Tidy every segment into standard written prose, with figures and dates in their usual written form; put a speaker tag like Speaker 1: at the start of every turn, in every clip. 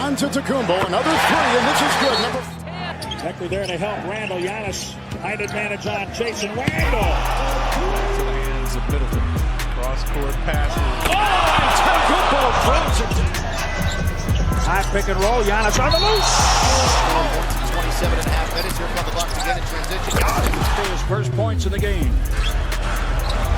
Speaker 1: Antetokounmpo, another three, and this is good.
Speaker 2: Beckler there to help Randall. Giannis, height advantage on Jason Randall.
Speaker 3: To the hands of Middleton. Cross-court passes.
Speaker 2: Antetokounmpo throws it. High pick and roll. Giannis on the loose.
Speaker 4: 27 and a half minutes. Here come the Bucks again in transition.
Speaker 2: Giannis for his first points of the game.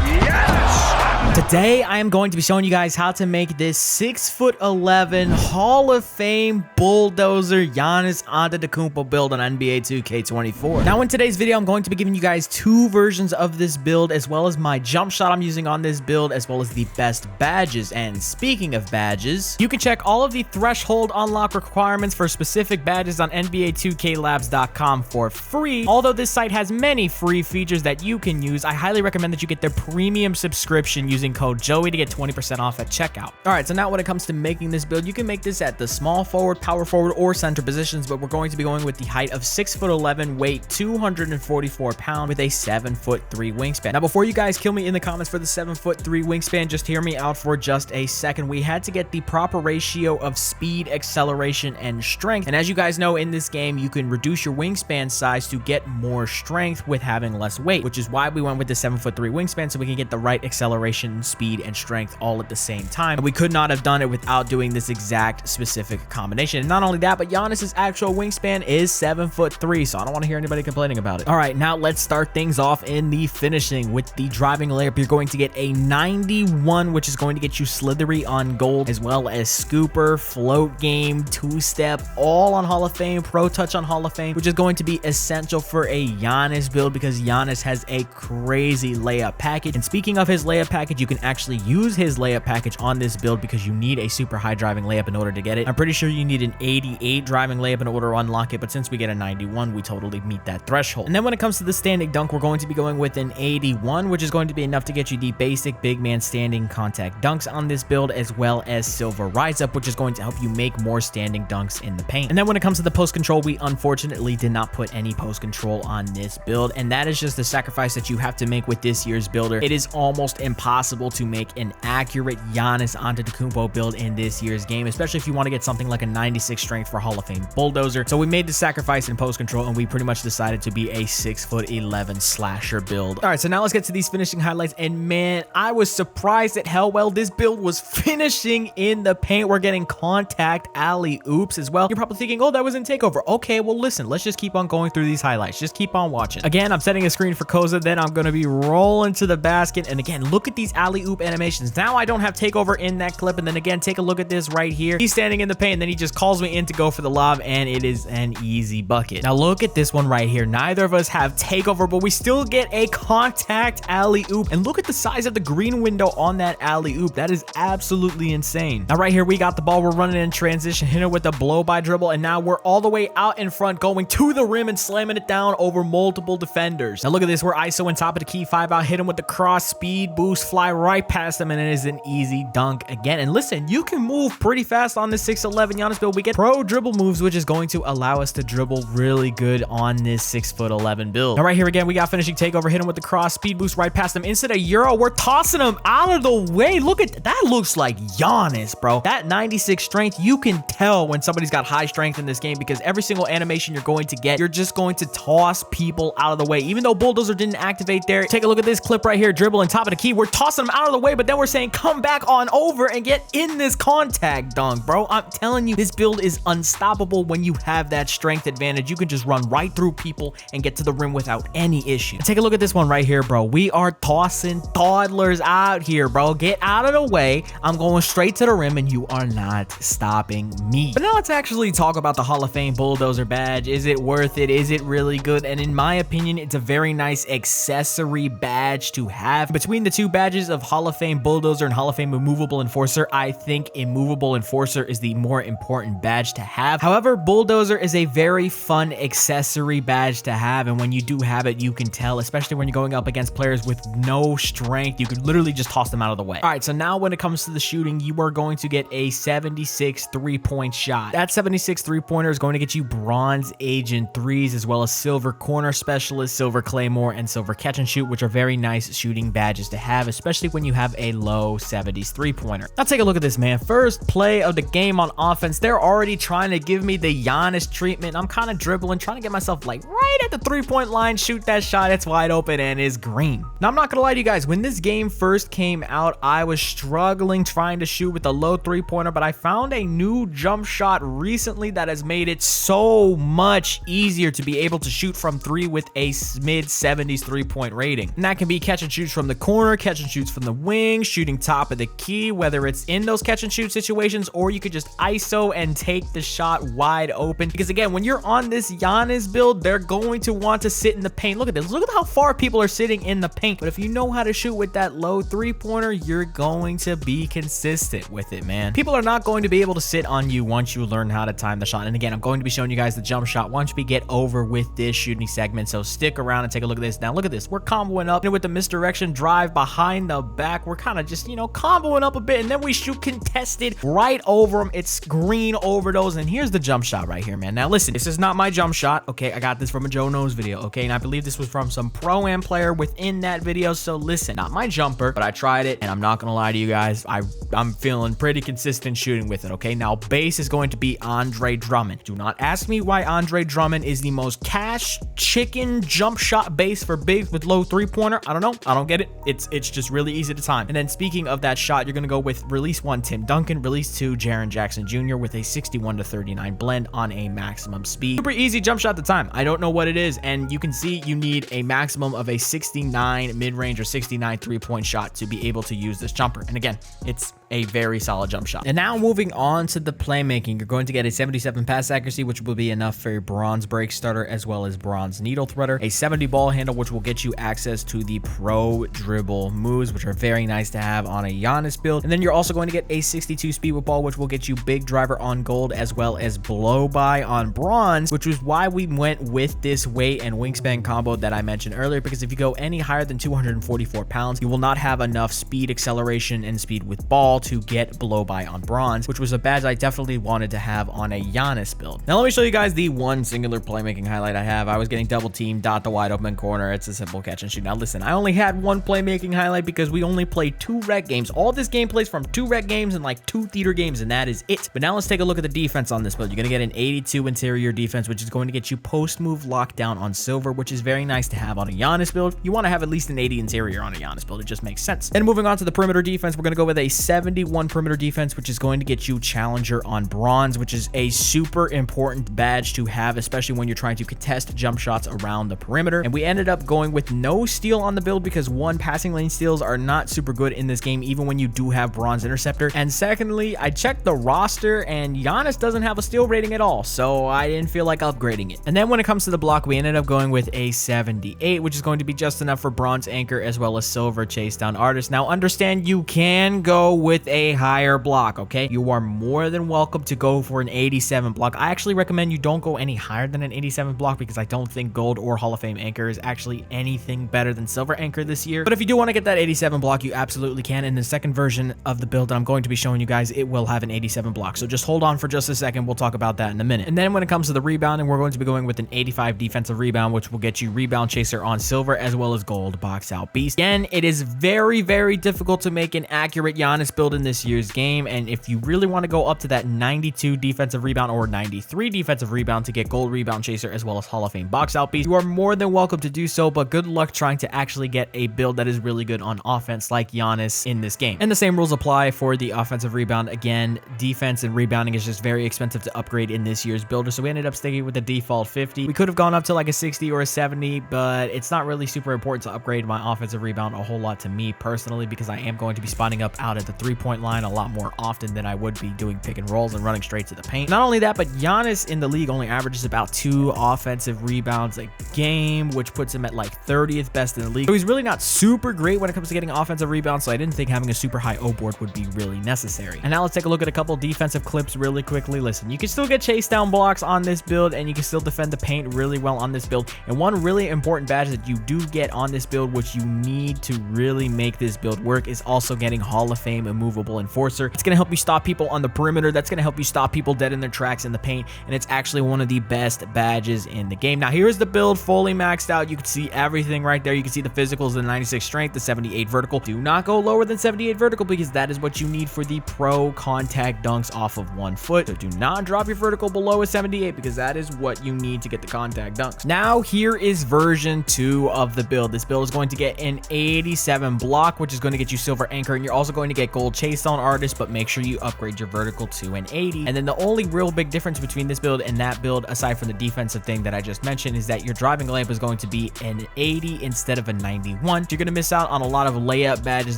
Speaker 2: Yes!
Speaker 5: Today, I am going to be showing you guys how to make this 6'11" Hall of Fame bulldozer Giannis Antetokounmpo build on NBA 2K24. Now, in today's video, I'm going to be giving you guys two versions of this build, as well as my jump shot I'm using on this build, as well as the best badges. And speaking of badges, you can check all of the threshold unlock requirements for specific badges on NBA2KLabs.com for free. Although this site has many free features that you can use, I highly recommend that you get their premium subscription using code Joey to get 20% off at checkout. All right, so now when it comes to making this build, you can make this at the small forward, power forward, or center positions, but we're going to be going with the height of 6'11", weight 244 pounds with a 7'3" wingspan. Now, before you guys kill me in the comments for the 7'3" wingspan, just hear me out for just a second. We had to get the proper ratio of speed, acceleration, and strength. And as you guys know, in this game, you can reduce your wingspan size to get more strength with having less weight, which is why we went with the 7'3" wingspan, so we can get the right acceleration, speed, and strength all at the same time. And we could not have done it without doing this exact specific combination. And not only that, but Giannis's actual wingspan is 7'3", so I don't want to hear anybody complaining about it. All right, now let's start things off in the finishing. With the driving layup, you're going to get a 91, which is going to get you slithery on gold, as well as scooper, float game, two-step, all on Hall of Fame, pro touch on Hall of Fame, which is going to be essential for a Giannis build because Giannis has a crazy layup package. And speaking of his layup package, you can actually use his layup package on this build because you need a super high driving layup in order to get it. I'm pretty sure you need an 88 driving layup in order to unlock it, but since we get a 91, we totally meet that threshold. And then when it comes to the standing dunk, we're going to be going with an 81, which is going to be enough to get you the basic big man standing contact dunks on this build, as well as silver rise up, which is going to help you make more standing dunks in the paint. And then when it comes to the post control, we unfortunately did not put any post control on this build, and that is just the sacrifice that you have to make with this year's builder. It is almost impossible to make an accurate Giannis Antetokounmpo build in this year's game, especially if you want to get something like a 96 strength for Hall of Fame bulldozer. So we made the sacrifice in post control, and we pretty much decided to be a 6'11" slasher build. All right, so now let's get to these finishing highlights. And man, I was surprised at how well this build was finishing in the paint. We're getting contact alley oops as well. You're probably thinking, oh, that was in takeover. Okay, well listen, let's just keep on going through these highlights. Just keep on watching. Again, I'm setting a screen for Koza, then I'm going to be rolling to the basket. And again, look at these alley oop animations. Now I don't have takeover in that clip. And then again, take a look at this right here. He's standing in the paint, and then he just calls me in to go for the lob, and it is an easy bucket. Now look at this one right here. Neither of us have takeover, but we still get a contact alley oop. And look at the size of the green window on that alley oop. That is absolutely insane. Now right here, we got the ball. We're running in transition, hitting it with a blow by dribble, and now we're all the way out in front, going to the rim and slamming it down over multiple defenders. Now look at this. We're ISO on top of the key, 5 out, hit him with the cross, speed boost, fly right past him, and it is an easy dunk again. And listen, you can move pretty fast on this 6'11" Giannis build. We get pro dribble moves, which is going to allow us to dribble really good on this 6'11" build. Now right here again, we got finishing takeover, hit him with the cross, speed boost right past him, instead of Euro, we're tossing him out of the way. Look at that. Looks like Giannis, bro. That 96 strength, you can tell when somebody's got high strength in this game because every single animation you're going to get, you're just going to toss people out of the way. Even though Bulldozer didn't activate there, take a look at this clip right here, dribble on top of the key. We're tossing him out of the way, but then we're saying come back on over and get in this contact dunk, bro. I'm telling you, this build is unstoppable when you have that strength advantage. You can just run right through people and get to the rim without any issue. Take a look at this one right here, bro. We are tossing toddlers out here, bro. Get out of the way. I'm going straight to the rim, and you are not stopping me. But now let's actually talk about the Hall of Fame bulldozer badge. Is it worth it? Is it really good? And in my opinion, it's a very nice accessory badge to have. Between the two badges of Hall of Fame bulldozer and Hall of Fame immovable enforcer, I think immovable enforcer is the more important badge to have. However, bulldozer is a very fun accessory badge to have, and when you do have it, you can tell, especially when you're going up against players with no strength. You could literally just toss them out of the way. All right, so now when it comes to the shooting, you are going to get a 76 three-point shot. That 76 three-pointer is going to get you bronze agent threes, as well as silver corner specialist, silver claymore, and silver catch and shoot, which are very nice shooting badges to have, especially especially when you have a low 70s three-pointer. Now take a look at this, man. First play of the game on offense, they're already trying to give me the Giannis treatment. I'm kind of dribbling, trying to get myself like right at the three-point line, shoot that shot, it's wide open and is green. Now I'm not gonna lie to you guys, when this game first came out, I was struggling trying to shoot with a low three-pointer, but I found a new jump shot recently that has made it so much easier to be able to shoot from three with a mid 70s three-point rating. And that can be catch and shoots from the corner, catch and shoots from the wing, shooting top of the key, whether it's in those catch and shoot situations, or you could just ISO and take the shot wide open. Because again, when you're on this Giannis build, they're going to want to sit in the paint. Look at this. Look at how far people are sitting in the paint. But if you know how to shoot with that low three-pointer, you're going to be consistent with it, man. People are not going to be able to sit on you once you learn how to time the shot. And again, I'm going to be showing you guys the jump shot once we get over with this shooting segment. So stick around and take a look at this. Now look at this. We're comboing up with the misdirection drive behind the back. We're kind of just, comboing up a bit, and then we shoot contested right over them. It's green over those. And here's the jump shot right here, man. Now listen, this is not my jump shot. Okay, I got this from a Joe Knows video. Okay, and I believe this was from some pro-am player within that video. So listen, not my jumper, but I tried it, and I'm not gonna lie to you guys, I'm feeling pretty consistent shooting with it. Okay, now base is going to be Andre Drummond. Do not ask me why Andre Drummond is the most cash chicken jump shot base for bigs with low three-pointer. I don't know. I don't get it. It's just really easy to time. And then speaking of that shot, you're gonna go with release 1 Tim Duncan, release 2 Jaren Jackson Jr. with a 61-39 blend on a maximum speed. Super easy jump shot to time. I don't know what it is, and you can see you need a maximum of a 69 mid-range or 69 three-point shot to be able to use this jumper. And again, it's a very solid jump shot. And now moving on to the playmaking, you're going to get a 77 pass accuracy, which will be enough for a bronze break starter as well as bronze needle threader, a 70 ball handle, which will get you access to the pro dribble moves, which are very nice to have on a Giannis build. And then you're also going to get a 62 speed with ball, which will get you big driver on gold as well as blow by on bronze, which was why we went with this weight and wingspan combo that I mentioned earlier, because if you go any higher than 244 pounds, you will not have enough speed acceleration and speed with ball to get blow by on bronze, which was a badge I definitely wanted to have on a Giannis build. Now let me show you guys the one singular playmaking highlight I have. I was getting double teamed, dot the wide open corner. It's a simple catch and shoot. Now listen, I only had one playmaking highlight because we only played 2 rec games. All this game plays from 2 rec games and like 2 theater games, and that is it. But now let's take a look at the defense on this build. You're gonna get an 82 interior defense, which is going to get you post move lockdown on silver, which is very nice to have on a Giannis build. You want to have at least an 80 interior on a Giannis build. It just makes sense. And moving on to the perimeter defense, we're gonna go with a 71 perimeter defense, which is going to get you challenger on bronze, which is a super important badge to have, especially when you're trying to contest jump shots around the perimeter. And we ended up going with no steal on the build because one, passing lane steals are not super good in this game, even when you do have bronze interceptor. And secondly, I checked the roster and Giannis doesn't have a steal rating at all, so I didn't feel like upgrading it. And then when it comes to the block, we ended up going with a 78, which is going to be just enough for bronze anchor as well as silver chase down artist. Now understand, you can go with a higher block, okay? You are more than welcome to go for an 87 block. I actually recommend you don't go any higher than an 87 block because I don't think gold or Hall of Fame anchor is actually anything better than silver anchor this year. But if you do want to get that 87 block, you absolutely can. In the second version of the build that I'm going to be showing you guys, it will have an 87 block. So just hold on for just a second. We'll talk about that in a minute. And then when it comes to the rebounding, we're going to be going with an 85 defensive rebound, which will get you rebound chaser on silver as well as gold box out beast. Again, it is very, very difficult to make an accurate Giannis build in this year's game. And if you really want to go up to that 92 defensive rebound or 93 defensive rebound to get gold rebound chaser as well as Hall of Fame box out beast, you are more than welcome to do so, but good luck trying to actually get a build that is really good on offense like Giannis in this game. And the same rules apply for the offensive rebound. Again, defense and rebounding is just very expensive to upgrade in this year's builder, so we ended up sticking with the default 50. We could have gone up to like a 60 or a 70, but it's not really super important to upgrade my offensive rebound a whole lot to me personally, because I am going to be spotting up out at the three-point line a lot more often than I would be doing pick and rolls and running straight to the paint. Not only that, but Giannis in the league only averages about 2 offensive rebounds a game, which puts him at like 30th best in the league. So he's really not super great when it comes to getting offensive rebounds, so I didn't think having a super high O board would be really necessary. And now let's take a look at a couple defensive clips really quickly. Listen, you can still get chase down blocks on this build, and you can still defend the paint really well on this build. And one really important badge that you do get on this build, which you need to really make this build work, is also getting Hall of Fame movable enforcer. It's going to help you stop people on the perimeter. That's going to help you stop people dead in their tracks in the paint, and it's actually one of the best badges in the game. Now, here's the build fully maxed out. You can see everything right there. You can see the physicals, the 96 strength, the 78 vertical. Do not go lower than 78 vertical because that is what you need for the pro contact dunks off of 1 foot. So do not drop your vertical below a 78 because that is what you need to get the contact dunks. Now, here is version 2 of the build. This build is going to get an 87 block, which is going to get you silver anchor, and you're also going to get gold chase on artist, but make sure you upgrade your vertical to an 80. And then the only real big difference between this build and that build, aside from the defensive thing that I just mentioned, is that your driving layup is going to be an 80 instead of a 91. You're going to miss out on a lot of layup badges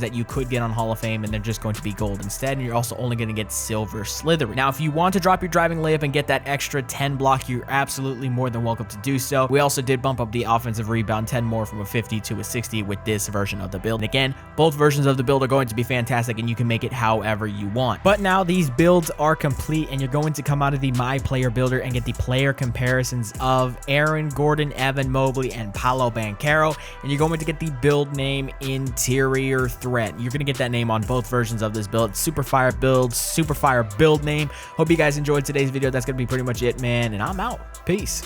Speaker 5: that you could get on Hall of Fame, and they're just going to be gold instead, and you're also only going to get silver slithering. Now, if you want to drop your driving layup and get that extra 10 block, you're absolutely more than welcome to do so. We also did bump up the offensive rebound 10 more from a 50 to a 60 with this version of the build. And again, both versions of the build are going to be fantastic, and you can make it however you want. But now these builds are complete, and you're going to come out of the My Player Builder and get the player comparisons of Aaron Gordon, Evan Mobley, and Paolo Banchero, and you're going to get the build name Interior Threat. You're going to get that name on both versions of this build. Super Fire Build, Super Fire Build name. Hope you guys enjoyed today's video. That's going to be pretty much it, man, and I'm out. Peace.